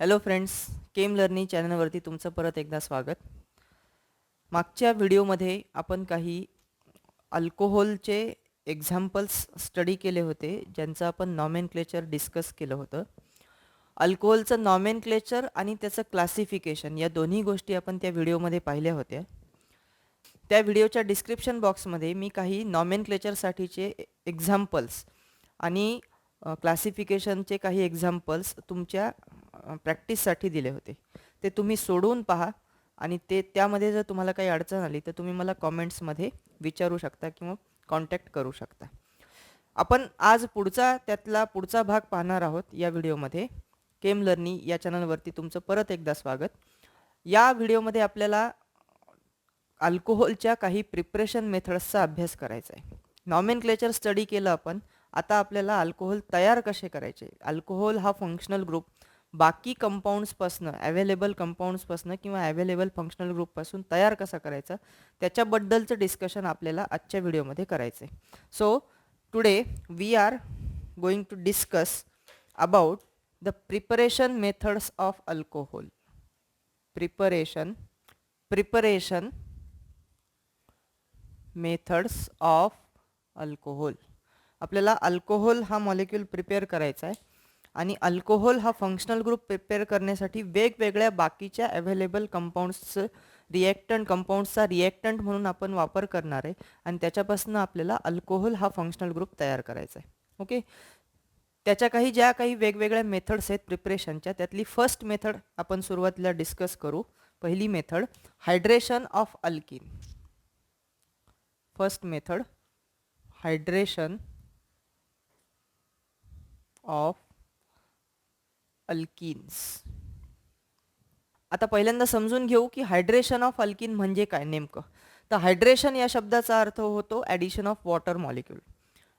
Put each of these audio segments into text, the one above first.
Hello friends, केम learning चॅनलवरती तुमचं परत एकदा स्वागत. मागच्या व्हिडिओमध्ये आपण काही अल्कोहोलचे एक्झाम्पल्स स्टडी केले होते, ज्यांचं आपण नॉमेनक्लेचर डिस्कस केलं होतं. अल्कोहोलचं नॉमेनक्लेचर आणि त्याचं क्लासिफिकेशन या दोन्ही गोष्टी आपण त्या व्हिडिओमध्ये पाहिल्या होत्या. त्या व्हिडिओच्या डिस्क्रिप्शन बॉक्समध्ये मी काही नॉमेनक्लेचरसाठीचे एक्झाम्पल्स आणि क्लासिफिकेशनचे काही एक्झाम्पल्स तुमच्या प्रॅक्टिससाठी दिले होते. ते तुम्ही सोडवून पहा आणि त्यामध्ये जर तुम्हाला काही अडचण आली तर तुम्ही मला कॉमेंट्समध्ये विचारू शकता किंवा कॉन्टॅक्ट करू शकता. आपण आज त्यातला पुढचा भाग पाहणार आहोत या व्हिडिओमध्ये. केम लर्निंग या चॅनलवरती तुमचं परत एकदा स्वागत. या व्हिडिओमध्ये आपल्याला अल्कोहोलच्या काही प्रिपरेशन मेथड्सचा अभ्यास करायचा आहे. नॉमेनक्लेचर स्टडी केलं आपण. आता आपल्याला अल्कोहोल तयार कसे करायचे. अल्कोहोल हा फंक्शनल ग्रुप बाकी कंपाऊंड्सपासनं, अवेलेबल कंपाऊंड्सपासनं किंवा अवेलेबल फंक्शनल ग्रुपपासून तयार कसा करायचा त्याच्याबद्दलचं डिस्कशन आपल्याला आजच्या व्हिडिओमध्ये करायचं आहे. So today we are going to discuss about the preparation methods of alcohol. Preparation methods of alcohol. आपल्याला अल्कोहोल हा मॉलिक्यूल प्रिपेअर करायचा आहे आणि अल्कोहोल हा फंक्शनल ग्रुप प्रिपेअर करण्यासाठी वेगवेगळ्या बाकीच्या अवेलेबल कंपाऊंड्सचा रिएक्टंट म्हणून आपण वापर करणार आहे आणि त्याच्यापासून आपल्याला अल्कोहोल हा फंक्शनल ग्रुप तयार करायचा आहे. ओके, त्याच्या ज्या काही वेगवेगळ्या मेथड्स आहेत प्रिपरेशनच्या, त्यातली फर्स्ट मेथड आपण सुरुवातीला डिस्कस करू. पहिली method hydration of alkyne. First method hydration of alkenes. आता पहिल्यांदा समजून घेऊ की हायड्रेशन ऑफ अल्कीन म्हणजे काय नेमकं. तर हायड्रेशन या शब्दाचा अर्थ होतो addition of water molecule.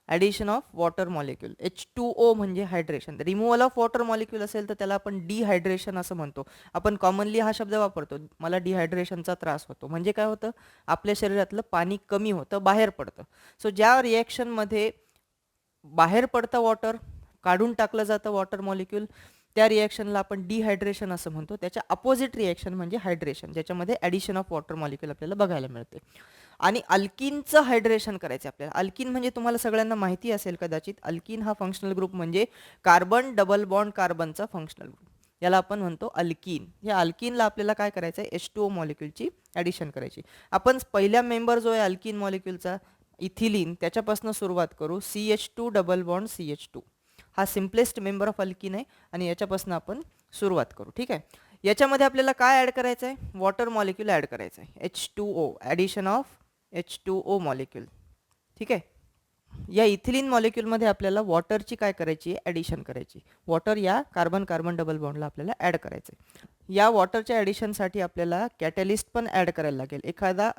Addition of water molecule, H2O म्हणजे hydration. Removal of water molecule असेल तर त्याला आपण डिहायड्रेशन असं म्हणतो. आपण कॉमनली हा शब्द वापरतो, मला डिहायड्रेशनचा त्रास होतो. म्हणजे काय होतं, आपल्या शरीरातलं पाणी कमी होतं, बाहेर पडतं. सो ज्या रिॲक्शनमध्ये बाहेर पडतं वॉटर, काढून टाकलं जातं वॉटर मॉलिक्यूल, त्या रिॲक्शनला आपण डिहायड्रेशन असं म्हणतो. त्याच्या अपोजिट रिॲक्शन म्हणजे हायड्रेशन, ज्याच्यामध्ये ॲडिशन ऑफ वॉटर मॉलिक्यूल आपल्याला बघायला मिळते. आणि अल्कीनचं हायड्रेशन करायचं आपल्याला. अल्कीन म्हणजे तुम्हाला सगळ्यांना माहिती असेल कदाचित, अल्कीन हा फंक्शनल ग्रुप म्हणजे कार्बन डबल बॉन्ड कार्बनचा फंक्शनल ग्रुप, याला आपण म्हणतो अल्कीन. या अल्कीनला आपल्याला काय करायचं आहे, H2O मॉलिक्यूलची ॲडिशन करायची. आपण पहिल्या मेंबर जो आहे अल्कीन मॉलिक्यूलचा, इथिलीन, त्याच्यापासून सुरुवात करू. CH2 डबल बॉन्ड CH2 हा सिम्पलेस्ट मेंबर ऑफ अल्कीन आहे आणि याच्यापासून आपण सुरुवात करू. ठीक आहे, याच्यामध्ये आपल्याला काय ॲड करायचं आहे, वॉटर मॉलिक्यूल ॲड करायचं आहे, H2O, addition of H2O molecule. ठीक आहे, या इथिलीन मॉलिक्यूलमध्ये आपल्याला वॉटरची काय करायची, ॲडिशन करायची. वॉटर या कार्बन कार्बन डबल बॉन्डला आपल्याला ॲड करायचं आहे. या वॉटरच्या ॲडिशनसाठी आपल्याला कॅटलिस्ट पण ॲड करायला लागेल, एखादा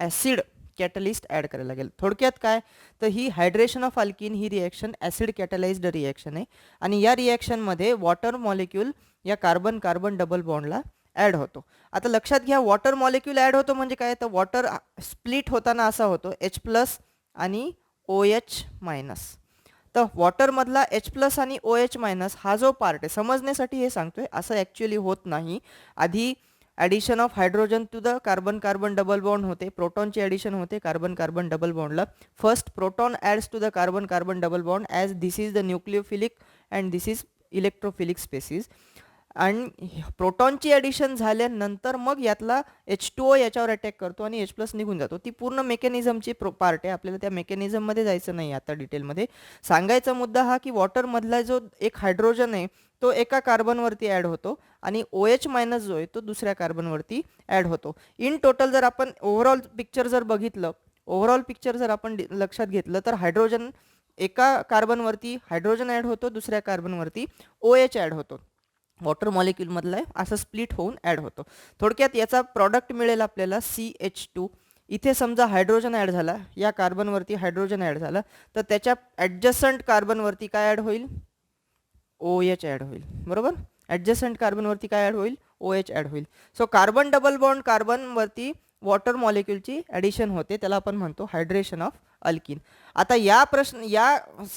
ॲसिड कॅटलिस्ट ॲड करायला लागेल. थोडक्यात काय, तर ही हायड्रेशन ऑफ अल्कीन ही रिॲक्शन ॲसिड कॅटलाइज्ड रिॲक्शन आहे आणि या रिॲक्शनमध्ये वॉटर मॉलिक्यूल या कार्बन कार्बन डबल बॉन्डला ॲड होतो. आता लक्षात घ्या, वॉटर मॉलिक्यूल ॲड होतो म्हणजे काय, तर वॉटर स्प्लिट होताना असा होतो H+ आणि OH-. तर वॉटरमधला H+ आणि OH- हा जो पार्ट आहे, समजण्यासाठी हे सांगतोय, असं ॲक्च्युअली होत नाही. आधी addition of hydrogen to the carbon carbon double bond होते, प्रोटॉनची ॲडिशन होते कार्बन कार्बन डबल बॉन्डला. First proton adds to the carbon carbon double bond as this is the nucleophilic and this is electrophilic species. आणि प्रोटॉनची addition झाल्यानंतर मग यातला H2O याच्यावर अटॅक करतो आणि H+ निघून जातो. ती पूर्ण मेकॅनिझमची पार्ट आहे, आपल्याला त्या मेकॅनिझममध्ये जायचं नाही आता डिटेलमध्ये. सांगायचा मुद्दा हा की वॉटरमधला जो एक हायड्रोजन आहे तो एका कार्बनवरती ॲड होतो आणि OH- जो आहे तो दुसऱ्या कार्बनवरती ॲड होतो. इन टोटल जर आपण ओव्हरऑल पिक्चर जर बघितलं, जर आपण लक्षात घेतलं तर हायड्रोजन एका कार्बनवरती हायड्रोजन ॲड होतो, दुसऱ्या कार्बनवरती OH ॲड होतो. वॉटर मॉलिक्यूलमधला आहे, असं स्प्लिट होऊन ॲड होतो. थोडक्यात याचा प्रॉडक्ट मिळेल आपल्याला CH2. इथे समजा हायड्रोजन ॲड झाला, या कार्बनवरती हायड्रोजन ॲड झाला, तर त्याच्या ॲडजस्टंट कार्बनवरती काय ॲड होईल, OH ॲड होईल. बरोबर, ॲडजस्टंट कार्बनवरती काय ॲड होईल, OH ॲड होईल. सो कार्बन डबल बॉन्ड कार्बनवरती वॉटर मॉलिक्यूलची ॲडिशन होते, त्याला आपण म्हणतो हायड्रेशन ऑफ अल्कीन. आता या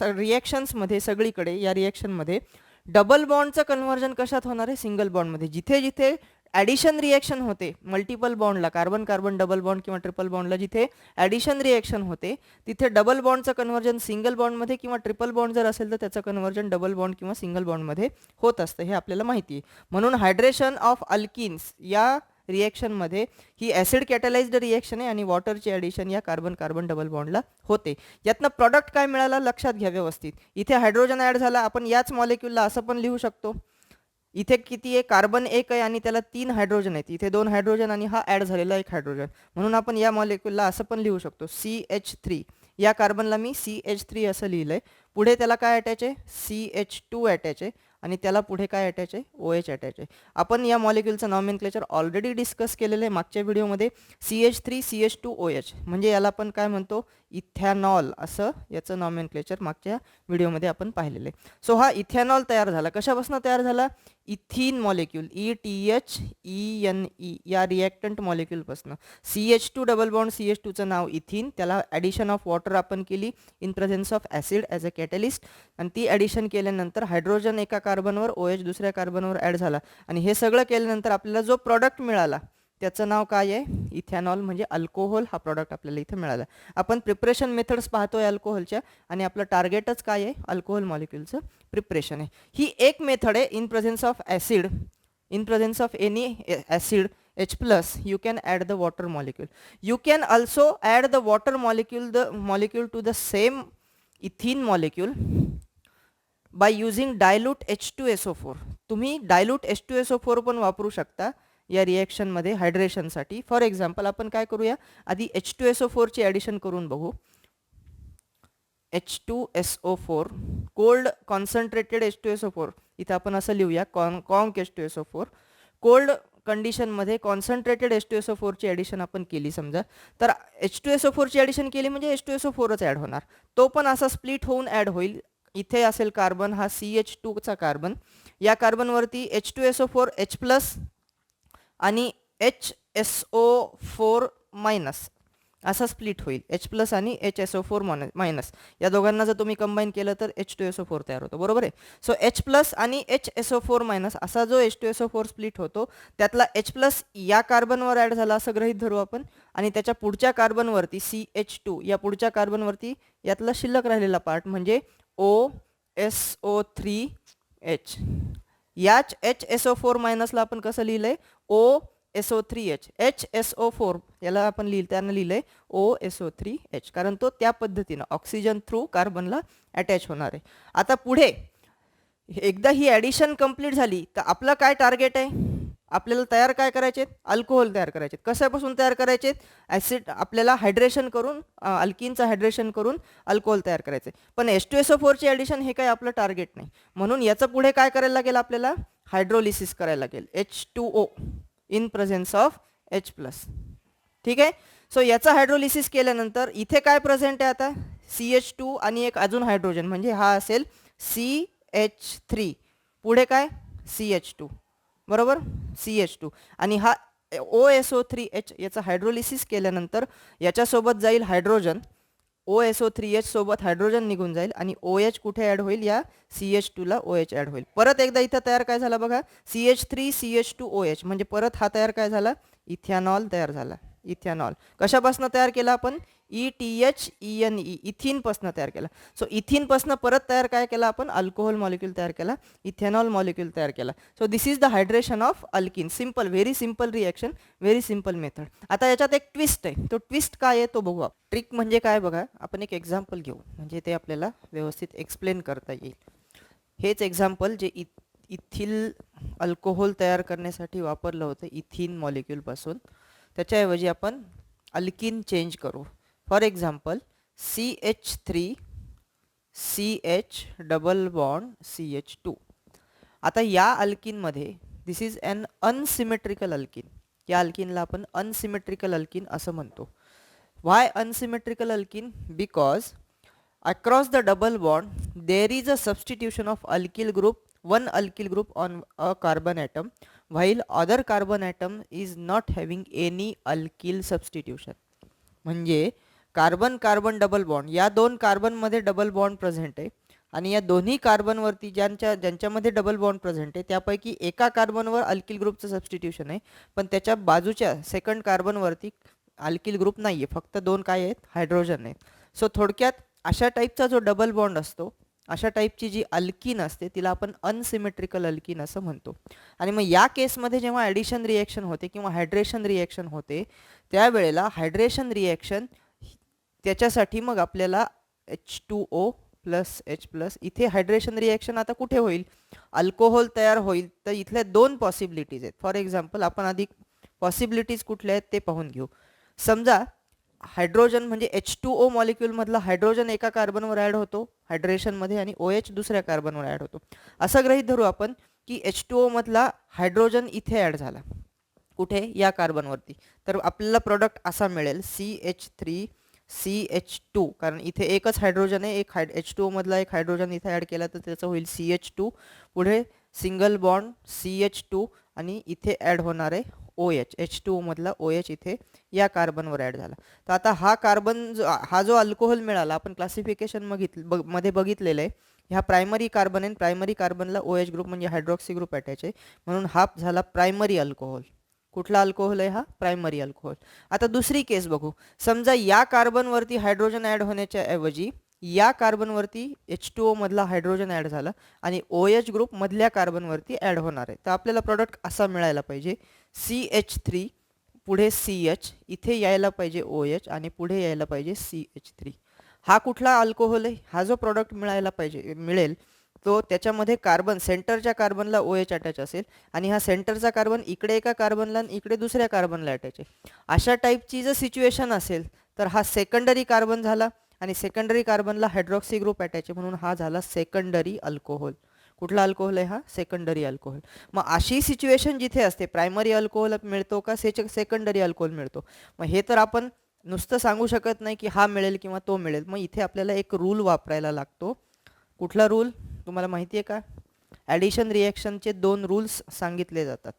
रिॲक्शन्समध्ये सगळीकडे या रिॲक्शनमध्ये डबल बॉन्डचं कन्व्हर्जन कशात होणार आहे? सिंगल बॉन्डमध्ये. जिथे जिथे ॲडिशन रिएक्शन होते मल्टिपल बॉन्डला, कार्बन कार्बन डबल बॉन्ड किंवा ट्रिपल बॉन्डला जिथे ॲडिशन रिएक्शन होते तिथे डबल बॉन्डचं कन्व्हर्जन सिंगल बॉन्डमध्ये किंवा ट्रिपल बॉन्ड जर असेल तर त्याचं कन्व्हर्जन डबल बॉन्ड किंवा सिंगल बॉन्डमध्ये होत असतं, हे आपल्याला माहिती आहे. म्हणून हायड्रेशन ऑफ अल्किन्स या रिएक्शनमध्ये ही ॲसिड कॅटलाइज्ड रिएक्शन आहे आणि वॉटरची ॲडिशन या कार्बन कार्बन डबल बॉन्डला होते. यातनं प्रॉडक्ट काय मिळाला लक्षात घ्या व्यवस्थित. इथे हायड्रोजन ॲड झाला, आपण याच मॉलिक्यूलला असं पण लिहू शकतो. इथे किती आहे? कार्बन एक आहे आणि त्याला 3 हायड्रोजन आहेत. इथे 2 हायड्रोजन आणि हा ॲड झालेला 1 हायड्रोजन. म्हणून आपण या मॉलिक्यूलला असं पण लिहू शकतो CH3. या कार्बनला मी CH3 असं लिहिलंय. पुढे त्याला काय अटॅच आहे? CH2 अटॅच आहे आणि त्याला पुढे काय अटॅच आहे? OH अटॅच आहे. आपण या मॉलिक्यूलचं नॉमेनक्लेचर ऑलरेडी डिस्कस केलेलं आहे मागच्या व्हिडिओमध्ये. CH3 CH2 OH म्हणजे याला आपण काय म्हणतो? इथॅनॉल असं याचं नॉमेनक्लेचर मागच्या व्हिडिओमध्ये आपण पाहिलेलं आहे. सो हा इथॅनॉल तयार झाला. कशापासून तयार झाला? इथिन मॉलिक्यूल ETHENE या रिॲक्टंट मॉलिक्यूलपासून. CH2 डबल बॉन्ड CH2चं नाव इथिन, त्याला ॲडिशन ऑफ वॉटर आपण केली in presence of acid as a catalyst आणि ती ॲडिशन केल्यानंतर हायड्रोजन एका कार्बनवर OH दुसऱ्या कार्बनवर ॲड झाला आणि हे सगळं केल्यानंतर आपल्याला जो प्रॉडक्ट मिळाला त्याचं नाव काय आहे? इथॅनॉल म्हणजे अल्कोहोल हा प्रॉडक्ट आपल्याला इथं मिळाला. आपण प्रिपरेशन मेथड्स पाहतोय अल्कोहोलच्या आणि आपलं टार्गेटच काय आहे? अल्कोहोल मॉलिक्यूलचं प्रिपरेशन आहे. ही एक मेथड आहे in presence of acid, in presence of any acid H plus you can add the water molecule. You can also add the water molecule to the same ethene molecule by using dilute H2SO4. तुम्ही dilute H2SO4 पण वापरू शकता या रिएक्शनमध्ये हायड्रेशनसाठी. For example आपण काय करूया, आधी H2SO4 ची ॲडिशन करून बघू. H2SO4 कोल्ड कॉन्सन्ट्रेटेड H2SO4 इथं आपण असं लिहूया कॉन्क H2SO4. कोल्ड कंडिशनमध्ये कॉन्सन्ट्रेटेड H2SO4 ची ॲडिशन आपण केली समजा, तर H2SO4 ची ॲडिशन केली म्हणजे H2SO4च ॲड होणार. तो पण असा स्प्लिट होऊन ॲड होईल. इथे असेल कार्बन हा CH2 चा कार्बन, या कार्बनवरती H2SO4 H प्लस आणि HSO4 मायनस असा स्प्लिट होईल. H प्लस आणि HSO4 मायनस या दोघांना जर तुम्ही कंबाईन केलं तर H2SO4 तयार होतो, बरोबर आहे. सो H प्लस आणि HSO4 मायनस असा जो H2SO4 स्प्लिट होतो त्यातला H प्लस या कार्बनवर ॲड झाला असं गृहीत धरू आपण आणि त्याच्या पुढच्या कार्बनवरती CH2 या पुढच्या कार्बनवरती यातला शिल्लक राहिलेला पार्ट म्हणजे OSO3H. याच HSO4 मायनसला आपण कसं लिहिलंय? OSO3H. HSO4 याला आपण त्यानं लिहिलंय OSO3H कारण तो त्या पद्धतीनं ऑक्सिजन थ्रू कार्बनला अटॅच होणार आहे. आता पुढे एकदा ही ॲडिशन कंप्लीट झाली तर आपलं काय टार्गेट आहे? आपल्याला तयार काय करायचे? अल्कोहोल तयार करायचे. कशापासून तयार करायचे? ॲसिड आपल्याला हायड्रेशन करून अल्किनचं हायड्रेशन करून अल्कोहोल तयार करायचे. पण H2SO4 ची ॲडिशन हे काय आपलं टार्गेट नाही. म्हणून याचं पुढे काय करायला लागेल? आपल्याला हायड्रोलिसिस करायला लागेल H2O in presence of H plus. ठीक आहे. सो याचा हायड्रोलिसिस केल्यानंतर इथे काय प्रेझेंट आहे आता? CH2 आणि एक अजून हायड्रोजन म्हणजे हा असेल CH3. पुढे काय? CH2, बरोबर, CH2 आणि हा OSO3H. याचा हायड्रोलिसिस केल्यानंतर याच्यासोबत जाईल हायड्रोजन, OSO3H सोबत हायड्रोजन निघून जाईल आणि OH कुठे ॲड होईल? या CH2ला OH ॲड होईल. परत एकदा इथं तयार काय झाला बघा? CH3 CH2 OH म्हणजे परत हा तयार काय झाला? इथॅनॉल तयार झाला. इथॅनॉल कशापासून तयार केला आपण? ETHENE इथिनपासून तयार केला. सो इथिनपासून परत तयार काय केला आपण? अल्कोहोल मॉलिक्यूल तयार केला, इथेनॉल मॉलिक्यूल तयार केला. So this is the hydration of alkene. Simple, very simple reaction, very simple method. आता याच्यात एक ट्विस्ट आहे. तो ट्विस्ट काय आहे तो बघू. ट्रिक म्हणजे काय बघा, आपण एक एक्झाम्पल घेऊ म्हणजे ते आपल्याला व्यवस्थित एक्सप्लेन करता येईल. हेच एक्झाम्पल जे इथिल अल्कोहोल तयार करण्यासाठी वापरलं होतं इथिन मॉलिक्यूलपासून, त्याच्याऐवजी आपण अल्किन चेंज करू. For example CH3 CH double bond CH2. आता या अल्किनमध्ये this is an unsymmetrical alkene. या अल्किनला आपण अनसिमेट्रिकल अल्किन असं म्हणतो. Why unsymmetrical alkene? Because across the double bond there is a substitution of alkyl group, one alkyl group on a carbon atom while other carbon atom is not having any alkyl substitution. म्हणजे carbon carbon double bond या दोन कार्बनमध्ये double bond present आहे आणि या दोन्ही कार्बनवरती ज्यांच्यामध्ये double bond present आहे त्यापैकी एका कार्बनवर अल्किल ग्रुपचं सबस्टिट्यूशन आहे, पण त्याच्या बाजूच्या सेकंड कार्बनवरती अल्किल ग्रुप नाही आहे, फक्त दोन काय आहेत, हायड्रोजन आहेत. सो थोडक्यात अशा टाईपचा जो डबल बॉन्ड असतो, अशा टाईपची जी अल्किन असते तिला आपण अनसिमेट्रिकल अल्किन असं म्हणतो. आणि मग या केसमध्ये जेव्हा ॲडिशन रिएक्शन होते किंवा हायड्रेशन रिएक्शन होते त्यावेळेला हायड्रेशन रिएक्शन त्याच्यासाठी मग आपल्याला H2O प्लस H प्लस, इथे हायड्रेशन रिएक्शन आता कुठे होईल, अल्कोहोल तयार होईल. तर इथल्या दोन पॉसिबिलिटीज आहेत. फॉर एक्झाम्पल आपण आधी पॉसिबिलिटीज कुठल्या आहेत ते पाहून घेऊ. समजा हायड्रोजन म्हणजे H2O मॉलिक्यूलमधला हायड्रोजन एका कार्बनवर ॲड होतो हायड्रेशनमध्ये आणि OH दुसऱ्या कार्बनवर ॲड होतो. असं गृहीत धरू आपण की H2O मधला हायड्रोजन इथे ॲड झाला, कुठे, या कार्बनवरती. तर आपल्याला प्रोडक्ट असा मिळेल CH3CH2, कारण इथे एकच हायड्रोजन आहे, एक H2O मधला एक हायड्रोजन इथे ॲड केला तर त्याचं होईल CH2, पुढे सिंगल बॉन्ड CH2 आणि इथे ॲड होणार आहे OH, H2O मधला OH इथे या कार्बनवर ॲड झाला. तर आता हा कार्बन हा जो अल्कोहोल मिळाला आपण क्लासिफिकेशन मध्ये बघितलेलं आहे, ह्या प्रायमरी कार्बन आहे, प्रायमरी कार्बनला OH ग्रुप म्हणजे हायड्रॉक्सी ग्रुप अटॅच आहे, म्हणून हा झाला प्रायमरी अल्कोहोल. कुठला अल्कोहोल आहे हा, प्रायमरी अल्कोहोल. आता दुसरी केस बघू. समजा या कार्बनवरती हायड्रोजन ॲड होण्याच्या ऐवजी या कार्बनवरती H2O मधला हायड्रोजन ॲड झाला आणि OH ग्रुप मधल्या कार्बनवरती ॲड होणार आहे. तर आपल्याला प्रोडक्ट असा मिळायला पाहिजे CH3 पुढे CH, इथे यायला पाहिजे OH आणि पुढे यायला पाहिजे CH3. हा कुठला अल्कोहोल आहे, हा जो प्रोडक्ट मिळेल तो त्याच्यामध्ये कार्बन सेंटरच्या कार्बनला OH अटॅच असेल आणि हा सेंटरचा कार्बन इकडे एका कार्बनला आणि इकडे दुसऱ्या कार्बनला अटॅच आहे. अशा टाईपची जर सिच्युएशन असेल तर हा सेकंडरी कार्बन झाला आणि सेकंडरी कार्बनला हायड्रॉक्सी ग्रुप अटॅच आहे, म्हणून हा झाला सेकंडरी अल्कोहोल. कुठला अल्कोहोल आहे हा, सेकंडरी अल्कोहोल. मग अशी सिच्युएशन जिथे असते प्रायमरी अल्कोहोल मिळतो का सेकंडरी अल्कोहोल मिळतो, मग हे तर आपण नुसतं सांगू शकत नाही की हा मिळेल किंवा तो मिळेल. मग इथे आपल्याला एक रूल वापरायला लागतो. कुठला रूल तुम्हाला माहिती आहे का, ॲडिशन रिॲक्शनचे दोन रूल्स सांगितले जातात.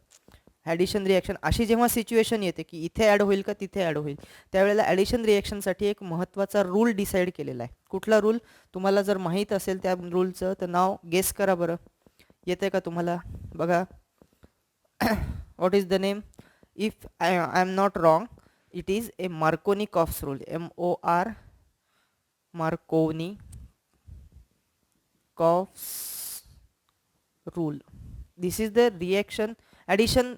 ॲडिशन रिॲक्शन अशी जेव्हा सिच्युएशन येते की इथे ॲड होईल का तिथे ॲड होईल, त्यावेळेला ॲडिशन रिॲक्शनसाठी एक महत्त्वाचा रूल डिसाईड केलेला आहे. कुठला रूल, तुम्हाला जर माहीत असेल त्या रूलचं तर नाव गेस करा बरं, येते का तुम्हाला, बघा. What is the name, if I am not wrong it is a Markovnikov's rule, MOR Markovnikov's rule. This is the reaction addition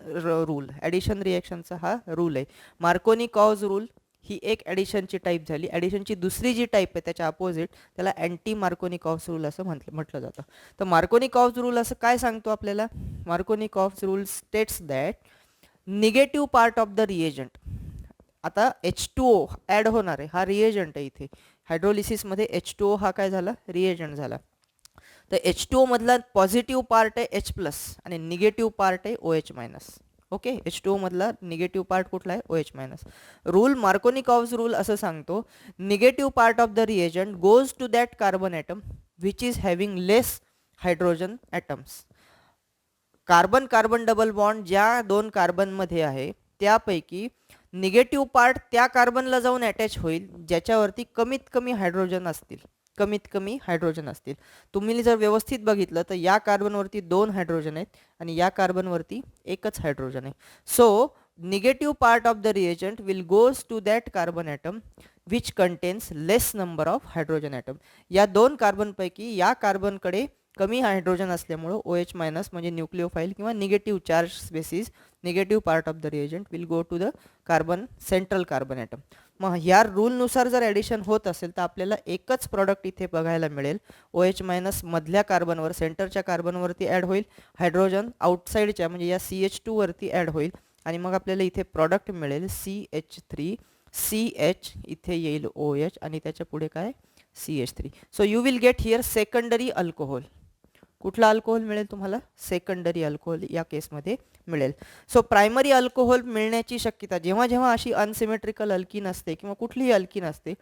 rule, addition रिॲक्शनचा हा रूल आहे. मार्कोनी-कॉज रूल ही एक ॲडिशनची टाईप झाली. ॲडिशनची दुसरी जी टाईप आहे त्याच्या अपोजिट त्याला anti Markovnikov-cause rule असं म्हटलं जातं. तर मार्कोनी-कॉज रूल असं काय सांगतो आपल्याला, Markovnikov-cause rule states that negative part of the reagent, आता H2O ॲड होणार आहे, हा रिएजंट आहे. इथे हायड्रोलिसिसमध्ये H2O हा काय झाला, रिएजंट झाला. तर H2O मधला पॉझिटिव्ह पार्ट आहे H प्लस आणि निगेटिव्ह पार्ट आहे OH मायनस. ओके, H2O मधला निगेटिव्ह पार्ट कुठला आहे, OH minus. Rule Markovnikov's rule असं सांगतो, negative part of the reagent goes to that carbon atom which is having less hydrogen atoms. Carbon carbon double bond ज्या दोन कार्बनमध्ये आहे त्यापैकी negative part त्या कार्बनला जाऊन अटॅच होईल ज्याच्यावरती कमीत कमी हायड्रोजन असतील, कमीत कमी हायड्रोजन असतील. तुम्ही जर व्यवस्थित बघितलं तर या कार्बनवरती 2 हायड्रोजन आहेत आणि या कार्बनवरती एकच हायड्रोजन आहे. So negative part of the reagent will goes to that carbon atom which contains less number of hydrogen atom. या दोन कार्बनपैकी या कार्बनकडे कमी हायड्रोजन असल्यामुळं OH मायनस म्हणजे न्यूक्लिओफाईल किंवा negative charge species, negative part of the reagent will go to the carbon central carbon atom. मग ह्या रूलनुसार जर ॲडिशन होत असेल तर आपल्याला एकच प्रॉडक्ट इथे बघायला मिळेल, OH मायनस मधल्या कार्बनवर सेंटरच्या कार्बनवरती ॲड होईल, हायड्रोजन आउटसाईडच्या म्हणजे या CH2 वरती ॲड होईल आणि मग आपल्याला इथे प्रॉडक्ट मिळेल CH3 CH, इथे येईल OH आणि त्याच्या पुढे काय CH3. So you will get here secondary alcohol. कुठला अल्कोहोल मिळेल तुम्हाला, सेकंडरी अल्कोहोल या केसमध्ये मिळेल. सो प्रायमरी अल्कोहोल मिळण्याची शक्यता जेव्हा जेव्हा अशी अनसिमेट्रिकल अल्किन असते किंवा कुठलीही अल्किन असते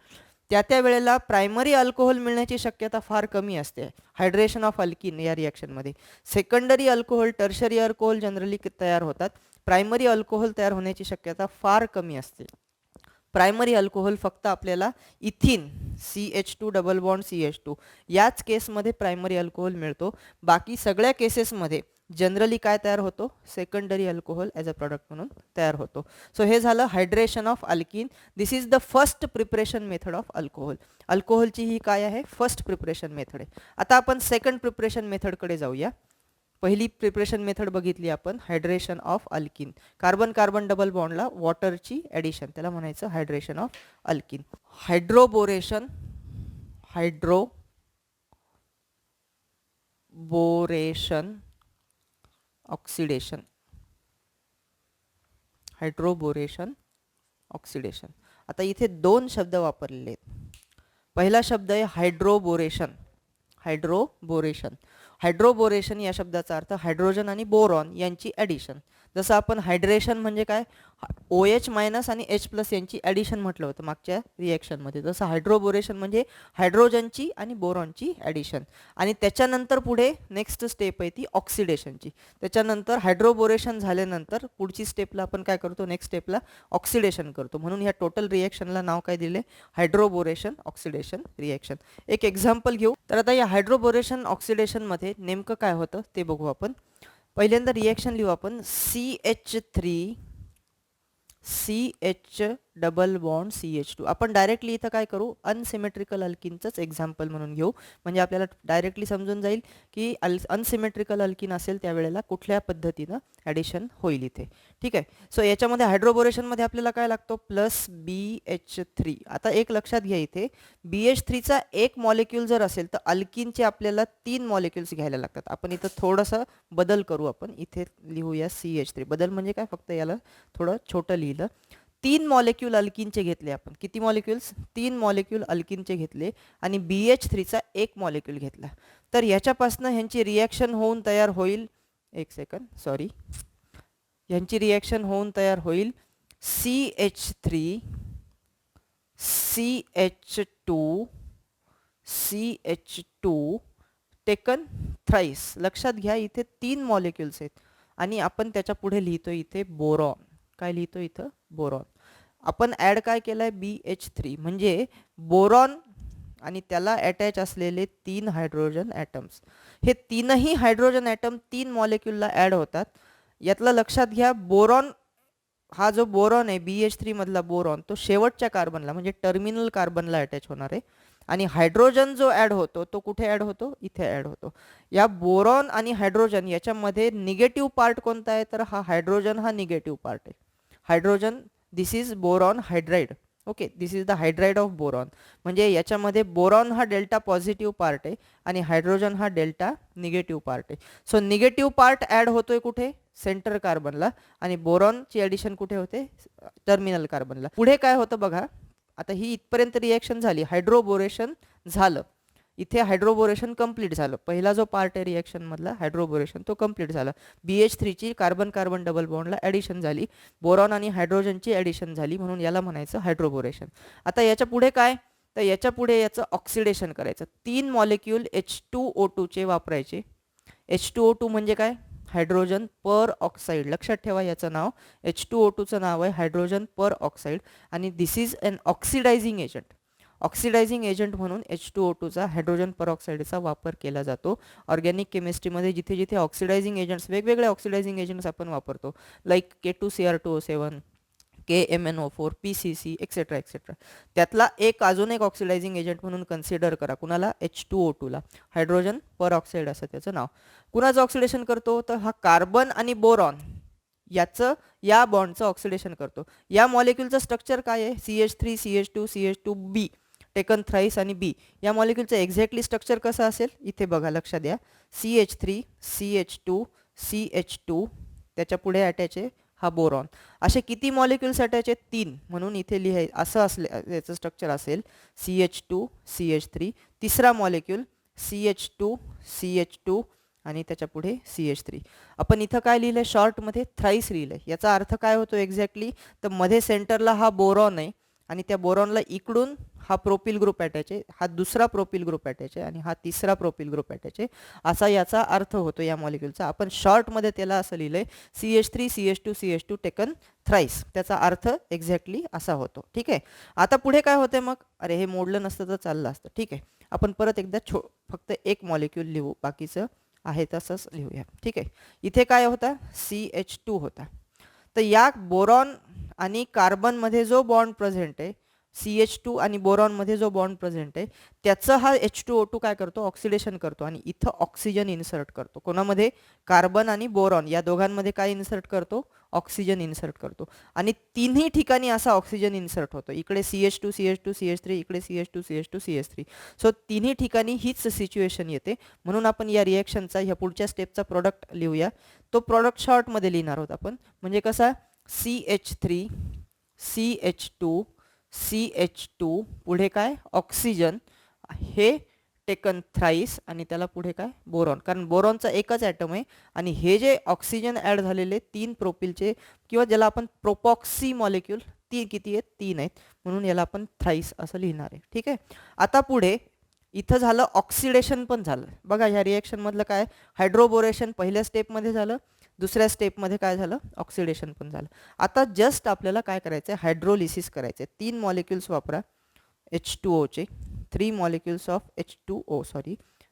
त्या वेळेला प्रायमरी अल्कोहोल मिळण्याची शक्यता फार कमी असते हायड्रेशन ऑफ अल्किन या रिॲक्शनमध्ये. Secondary alcohol tertiary alcohol generally तयार होतात, प्रायमरी अल्कोहोल तयार होण्याची शक्यता फार कमी असते. प्रायमरी अल्कोहोल फक्त आपल्याला इथिन CH2 डबल बॉन्ड CH2 याच केसमध्ये प्रायमरी अल्कोहोल मिळतो. बाकी सगळ्या केसेसमध्ये जनरली काय तयार होतो, secondary alcohol as a product म्हणून तयार होतो. सो हे झालं hydration of alkene. This is the first preparation method of alcohol. अल्कोहोलची ही काय आहे, फर्स्ट प्रिपरेशन मेथड आहे. आता आपण सेकंड प्रिपरेशन मेथडकडे जाऊया. पहिली प्रिपरेशन मेथड बघितली आपण, hydration of alkene. Carbon carbon double बॉन्डला वॉटरची ॲडिशन, त्याला म्हणायचं hydration of alkene. Hydroboration oxidation. Hydroboration oxidation. आता इथे दोन शब्द वापरलेले आहेत. पहिला शब्द आहे हायड्रोबोरेशन. हायड्रोबोरेशन या शब्दाचा अर्थ हायड्रोजन आणि बोरॉन यांची ॲडिशन. जसं आपण हायड्रेशन म्हणजे काय, OH मायनस आणि H+ यांची ॲडिशन म्हटलं होतं मागच्या रिॲक्शनमध्ये. तसं हायड्रोबोरेशन म्हणजे हायड्रोजनची आणि बोरॉनची ॲडिशन. आणि त्याच्यानंतर पुढे नेक्स्ट स्टेप आहे ती ऑक्सिडेशनची. त्याच्यानंतर हायड्रोबोरेशन झाल्यानंतर पुढची स्टेपला आपण काय करतो, नेक्स्ट स्टेपला ऑक्सिडेशन करतो. म्हणून ह्या टोटल रिॲक्शनला नाव काय दिले, हायड्रोबोरेशन ऑक्सिडेशन रिॲक्शन. एक एक्झाम्पल घेऊ. तर आता या हायड्रोबोरेशन ऑक्सिडेशनमध्ये नेमकं काय होतं ते बघू आपण. पहिल्यांदा रिॲक्शन लिहू आपण. CH double bond CH2. आपण डायरेक्टली इथं काय करू, अनसिमेट्रिकल अल्किनचंच एक्झाम्पल म्हणून घेऊ, म्हणजे आपल्याला डायरेक्टली समजून जाईल की अनसिमेट्रिकल अल्किन असेल त्यावेळेला कुठल्या पद्धतीनं ॲडिशन होईल इथे. ठीक आहे. सो याच्यामध्ये हायड्रोबोरेशनमध्ये आपल्याला काय लागतो, प्लस BH3. आता एक लक्षात घ्या, इथे BH3चा एक मॉलिक्यूल जर असेल तर अल्किनचे आपल्याला 3 मॉलिक्युल्स घ्यायला लागतात. आपण इथं थोडंसं बदल करू. आपण इथे लिहूया CH3. बदल म्हणजे काय, फक्त याला थोडं छोटं लिहिलं. 3 मॉलिक्यूल अल्किनचे घेतले आपण. किती मॉलिक्युल्स, 3 मॉलिक्यूल अल्किनचे घेतले आणि BH3चा एक मॉलिक्यूल घेतला. तर ह्याच्यापासून ह्यांची रिॲक्शन होऊन तयार होईल, एक सेकंड सॉरी, ह्यांची रिॲक्शन होऊन तयार होईल CH3 CH2 टेकन थ्राईस. लक्षात घ्या इथे 3 मॉलिक्युल्स आहेत आणि आपण त्याच्या पुढे लिहितो इथे बोरॉन. काय लिहितो इथं, बोरॉन. आपण ॲड काय केलंय, BH3 म्हणजे बोरॉन आणि त्याला अटॅच असलेले 3 हायड्रोजन ॲटम्स. हे तीनही हायड्रोजन ॲटम 3 मॉलिक्यूलला ॲड होतात. यातलं लक्षात घ्या, बोरॉन हा जो बोरॉन आहे BH3 मधला बोरॉन, तो शेवटच्या कार्बनला म्हणजे टर्मिनल कार्बनला अटॅच होणार आहे. आणि हायड्रोजन जो ॲड होतो तो कुठे ॲड होतो, इथे ॲड होतो. या बोरॉन आणि हायड्रोजन याच्यामध्ये निगेटिव्ह पार्ट कोणता आहे, तर हा हायड्रोजन हा निगेटिव्ह पार्ट आहे. Hydrogen, this is boron hydride. Okay, this is the hydride of boron. म्हणजे याच्यामध्ये बोरॉन हा डेल्टा पॉझिटिव्ह पार्ट आहे आणि हायड्रोजन हा डेल्टा निगेटिव्ह पार्ट आहे. सो निगेटिव्ह पार्ट ॲड होतोय कुठे, सेंटर कार्बनला, आणि बोरॉनची ॲडिशन कुठे होते, टर्मिनल कार्बनला. पुढे काय होतं बघा. आता ही इथपर्यंत रिॲक्शन झाली, हायड्रोबोरेशन झालं. इथे हायड्रोबोरेशन कंप्लीट झालं. पहिला जो पार्ट आहे रिॲक्शन मधला हायड्रोबोरेशन तो कंप्लीट झाला. BH3ची कार्बन कार्बन डबल बॉन्डला ॲडिशन झाली, बोरॉन आणि हायड्रोजनची ॲडिशन झाली, म्हणून याला म्हणायचं हायड्रोबोरेशन. आता याच्या पुढे काय, तर याच्या पुढे याचं ऑक्सिडेशन करायचं. 3 मॉलिक्यूल H2O2 चे वापरायचे. H2O2 म्हणजे काय, हायड्रोजन पर ऑक्साईड. लक्षात ठेवा याचं नाव, H2O2चं नाव आहे हायड्रोजन पर ऑक्साईड. आणि this is an oxidising agent. Oxidising agent म्हणून H2O2चा हायड्रोजन परऑक्साईडचा वापर केला जातो. ऑर्गॅनिक केमिस्ट्रीमध्ये जिथे जिथे ऑक्सिडायझिंग एजंट्स, वेगवेगळे ऑक्सिडायझिंग एजंट्स आपण वापरतो, like K2Cr2O7, KMnO4, PCC etcetera etcetera. त्यातला अजून एक ऑक्सिडायझिंग एजंट म्हणून कन्सिडर करा. कुणाला, H2O2ला. हायड्रोजन परऑक्साईड असं त्याचं नाव. कुणाचं ऑक्सिडेशन करतो, तर हा कार्बन आणि बोरॉन याचं, या बॉन्डचं ऑक्सिडेशन करतो. या मॉलिक्यूलचं स्ट्रक्चर काय आहे, CH3 CH2 CH2B taken thrice आणि B. या मॉलिक्यूलचं एक्झॅक्टली स्ट्रक्चर कसं असेल, इथे बघा, लक्षात द्या. CH3 CH2 CH2 त्याच्या पुढे अटॅच आहे हा बोरॉन. असे किती मॉलिक्युल्स अटॅच आहेत, 3. म्हणून इथे लिहाय असं असले याचं स्ट्रक्चर असेल CH2 CH3, तिसरा मॉलिक्यूल CH2 CH2 आणि त्याच्या पुढे CH3. आपण इथं काय लिहिलंय, शॉर्टमध्ये थ्राईस लिहिलंय. याचा अर्थ काय होतो एक्झॅक्टली, तर मध्ये सेंटरला हा बोरॉन आहे आणि त्या बोरॉनला इकडून हा प्रोपिल ग्रुप अटॅच आहे, हा दुसरा प्रोपिल ग्रुप अटॅच आहे आणि हा तिसरा प्रोपिल ग्रुप अटॅच आहे, असा याचा अर्थ होतो या मॉलिक्यूलचा. आपण शॉर्टमध्ये त्याला असं लिहिलंय CH3 CH2 CH2 taken thrice. त्याचा अर्थ एक्झॅक्टली असा होतो. ठीक आहे. आता पुढे काय होते मग, अरे हे मोडलं नसतं तर चाललं असतं. ठीक आहे, आपण परत एकदा फक्त एक मॉलिक्यूल लिहू, बाकीचं आहे तसंच लिहूया. ठीक आहे. इथे काय होता, CH2 होता. तर या बोरॉन आणि कार्बनमध्ये जो बॉन्ड प्रेझेंट आहे, CH2 आणि बोरॉनमध्ये जो बॉन्ड प्रेझेंट आहे, त्याचं हा H2O2 काय करतो, ऑक्सिडेशन करतो आणि इथं ऑक्सिजन इन्सर्ट करतो. कोणामध्ये, कार्बन आणि बोरॉन या दोघांमध्ये काय इन्सर्ट करतो, ऑक्सिजन इन्सर्ट करतो. आणि तिन्ही ठिकाणी असा ऑक्सिजन इन्सर्ट होतो. इकडे CH2 CH2 CH3, इकडे CH2 CH2 CH3. सो तिन्ही ठिकाणी हीच सिच्युएशन येते. म्हणून आपण या रिएक्शनचा, ह्या पुढच्या स्टेपचा प्रोडक्ट लिहूया. तो प्रोडक्ट शॉर्टमध्ये लिहिणार आहोत आपण. म्हणजे कसा, CH3 CH2 CH2 पुढे काय, ऑक्सिजन, हे टेकन थ्राईस आणि त्याला पुढे काय, बोरॉन. कारण बोरॉनचा एकच ॲटम आहे आणि हे जे ऑक्सिजन ॲड झालेले 3 प्रोपिलचे किंवा ज्याला आपण प्रोपॉक्सी मॉलिक्यूल, ती किती आहेत, 3 आहेत, म्हणून याला आपण थ्राईस असं लिहिणार आहे. ठीक आहे. आता पुढे इथं झालं ऑक्सिडेशन पण झालं. बघा ह्या रिएक्शनमधलं काय, हायड्रोबोरेशन पहिल्या स्टेपमध्ये झालं, दुसऱ्या स्टेपमध्ये काय झालं, ऑक्सिडेशन पण झालं. आता जस्ट आपल्याला काय करायचं आहे, हायड्रोलिसिस करायचं आहे. 3 मॉलिक्युल्स वापरा H2O चे, 3 मॉलिक्युल्स ऑफ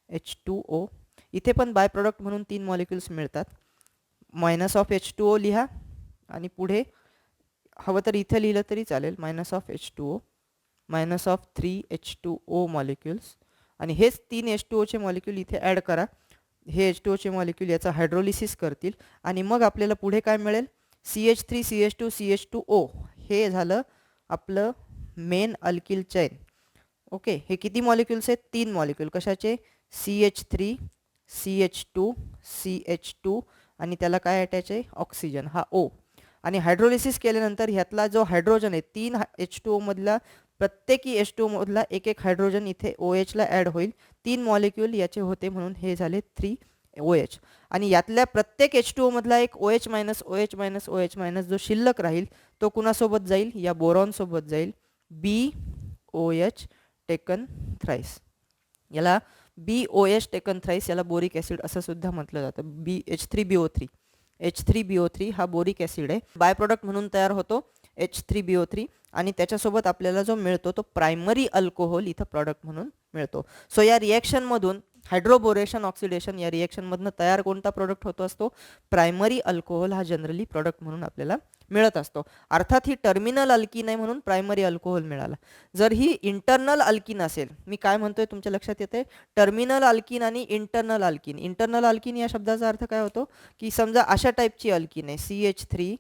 H2O. इथे पण बाय प्रोडक्ट म्हणून 3 मॉलिक्युल्स मिळतात. मायनस ऑफ H2O लिहा आणि पुढे हवं तर इथे लिहिलं तरी चालेल, minus of H2O, minus of 3 H2O molecules आणि हेच 3 H2Oचे मॉलिक्यूल इथे ॲड करा. हे H2Oचे मॉलिक्यूल याचा हायड्रोलिसिस करतील आणि मग आपल्याला पुढे काय मिळेल, CH3 CH2 CH2O. हे झालं आपलं मेन अल्किल चैन. ओके. हे किती मॉलिक्युल्स आहेत, 3 मॉलिक्यूल. कशाचे, CH3 CH2 CH2 आणि त्याला काय अटॅच आहे, ऑक्सिजन, हा O. आणि हायड्रोलिसिस केल्यानंतर ह्यातला जो हायड्रोजन आहे, 3 H2O मधला प्रत्येकी H2O मधला एक एक हायड्रोजन इथे OH ला ॲड होईल. 3 मॉलिक्यूल याचे होते म्हणून हे झाले 3OH. आणि यातल्या प्रत्येक H2O मधला एक OH minus OH minus OH minus जो शिल्लक राहील तो कुणासोबत जाईल, या बोरॉन सोबत जाईल, BOH टेकन थ्राईस. याला BOH टेकन थ्राईस, याला बोरिक ॲसिड असं सुद्धा म्हटलं जातं. H3BO3. H3BO3 हा बोरिक ॲसिड आहे. बाय प्रोडक्ट म्हणून तयार होतो H3BO3 आणि त्याच्यासोबत आपल्याला जो मिळतो तो प्रायमरी अल्कोहोल इथं प्रॉडक्ट म्हणून मिळतो. सो या रिएक्शनमधून हायड्रोबोरेशन ऑक्सिडेशन या रिएक्शनमधनं तयार कोणता प्रोडक्ट होतो असतो, प्रायमरी अल्कोहोल हा जनरली प्रोडक्ट म्हणून आपल्याला मिळत असतो. अर्थात ही टर्मिनल अल्किन आहे म्हणून प्रायमरी अल्कोहोल मिळाला. जर ही इंटरनल अल्किन असेल, मी काय म्हणतोय तुमच्या लक्षात येते, टर्मिनल अल्किन आणि इंटरनल अल्किन. इंटरनल अल्किन या शब्दाचा अर्थ काय होतो, की समजा अशा टाईपची अल्किन आहे, CH3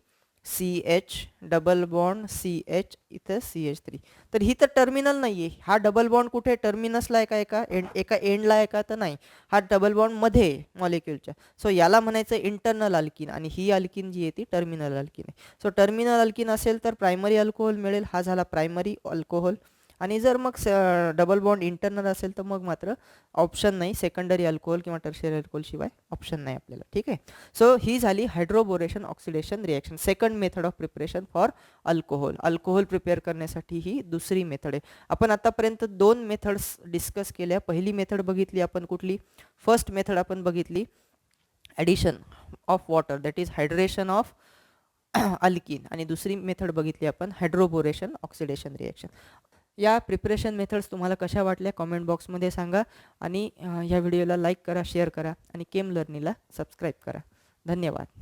CH double bond CH इथं CH3, तर ही तर टर्मिनल नाही आहे. हा डबल बॉन्ड कुठे, टर्मिनसला आहे का, एका एंडला आहे का, तर नाही, हा डबल बॉन्ड मध्ये मॉलिक्यूलच्या. सो याला म्हणायचं इंटरनल अल्किन आणि ही अल्किन जी आहे ती टर्मिनल अल्किन आहे. सो टर्मिनल अल्किन असेल तर प्रायमरी अल्कोहोल मिळेल, हा झाला प्रायमरी अल्कोहोल. आणि जर मग डबल बॉन्ड इंटरनल असेल तर मग मात्र ऑप्शन नाही, सेकंडरी अल्कोहोल किंवा टर्शियरी अल्कोहोल शिवाय ऑप्शन नाही आपल्याला. ठीक आहे. सो ही झाली hydroboration oxidation reaction, second method of preparation for alcohol. Alcohol prepare करण्यासाठी ही दुसरी मेथड आहे. आपण आतापर्यंत 2 मेथड्स डिस्कस केल्या. पहिली मेथड बघितली आपण कुठली, फर्स्ट मेथड आपण बघितली addition of water, that is hydration of alkene, आणि दुसरी मेथड बघितली आपण हायड्रोबोरेशन ऑक्सिडेशन रिएक्शन. या प्रिपरेशन मेथड्स तुम्हाला कशा वाटल्या कॉमेंट बॉक्समध्ये सांगा आणि ह्या व्हिडिओला लाईक करा, शेअर करा आणि केम लर्निंगला सबस्क्राईब करा. धन्यवाद.